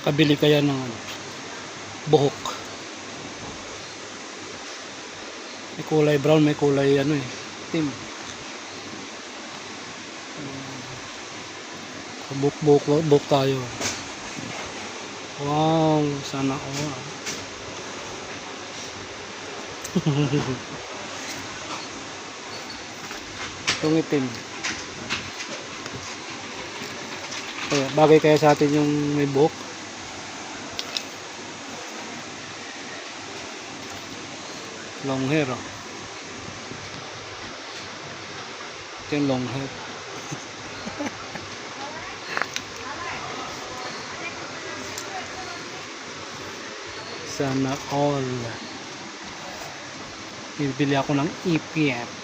Kabili kaya ng ano, buhok. May kulay brown, may kulay ano eh, itim. Buhok tayo. Wow, sana all. Itong itim. Kaya, bagay kaya sa atin yung may buhok. Long hair, oh. Ito yung long hair. Sana all. Bibili ako ng EPF.